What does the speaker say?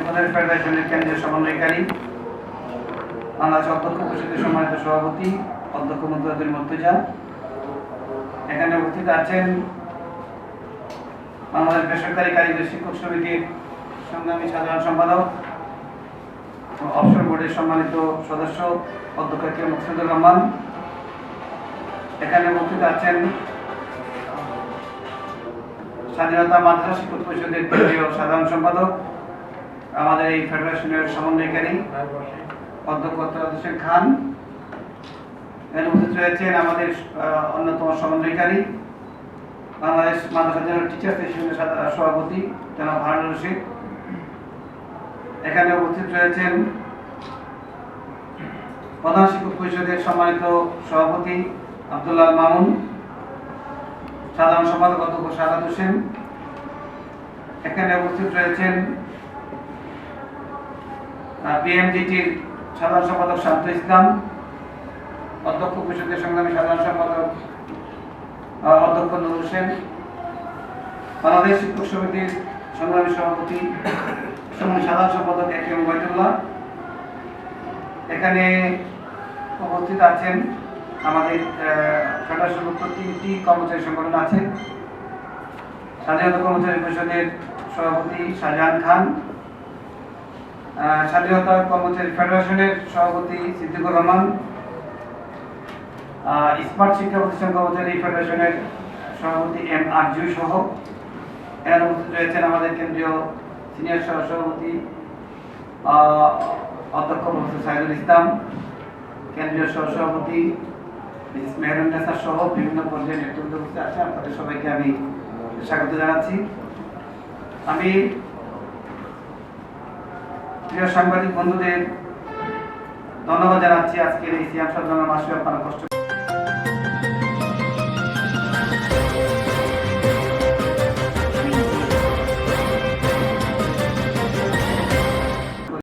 শিক্ষকদের ফেডারেশনের কেন্দ্রীয় সমন্বয়কারী, বাংলাদেশ অধ্যক্ষ পরিষদের সম্মানিত সভাপতি অধ্যক্ষ মুদ্রাদুল মুর্তজা, এখানে উপস্থিত আছেন বাংলাদেশ বেসরকারি কারিগরি শিক্ষক সমিতির সংগ্রামী সাধারণ সম্পাদক, অবসর বোর্ডের সম্মানিত সদস্য অধ্যক্ষ কে মুকসুদুর রহমান, এখানে উপস্থিত আছেন স্বাধীনতা মাদ্রাসা শিক্ষক পরিষদের কেন্দ্রীয় সাধারণ সম্পাদক, আমাদের এই ফেডারেশনের সমন্বয়কারী অধ্যক্ষ হোসেন খান, এখানে উপস্থিত রয়েছেন আমাদের অন্যতম সমন্বয়কারী বাংলাদেশ মাদ্রাসা জেনারেল টিচার্স অ্যাসোসিয়েশনের সভাপতি জনাব হারুন রশিদ, এখানে উপস্থিত রয়েছেন প্রধান শিক্ষক পরিষদের সম্মানিত সভাপতি আব্দুল্লাহ মামুন, সাধারণ সম্পাদক অধ্যক্ষ সারাদ হোসেন, এখানে উপস্থিত রয়েছেন বিএমজিটির সাধারণ সম্পাদক শান্ত ইসলাম, অধ্যক্ষ পরিষদের সংগ্রামী সাধারণ সম্পাদক অধ্যক্ষ নূর হোসেন, বাংলাদেশ শিক্ষক সমিতির সংগ্রামী সভাপতি সাধারণ সম্পাদক এ কে এম ওবায়দুল্লাহ, এখানে উপস্থিত আছেন আমাদের ফেডারেশনভুক্ত 3টি কর্মচারী সংগঠন আছে, স্বাধীনতা কর্মচারী পরিষদের সভাপতি শাহজাহান খান, স্বাধীনতা কর্মচারী ফেডারেশনের সভাপতি সিদ্দিকুর রহমান, স্মার্ট শিক্ষা প্রতিষ্ঠান কর্মচারী ফেডারেশনের সভাপতি এম আরজুই সহ এর উপস্থিত রয়েছেন আমাদের কেন্দ্রীয় সিনিয়র সহসভাপতি অধ্যক্ষ প্রফেসর সাইদুল ইসলাম, কেন্দ্রীয় সহসভাপতি মিসেস মেহরুন্নেসা সহ বিভিন্ন পর্যায়ে নেতৃত্ব উপস্থিত আছে। আপনাদের সবাইকে আমি স্বাগত জানাচ্ছি। আমি প্রিয় সাংবাদিক বন্ধুদের ধন্যবাদ জানাচ্ছি আজকের এই সিয়াম সজ্জনের মাসে আপনারা কষ্ট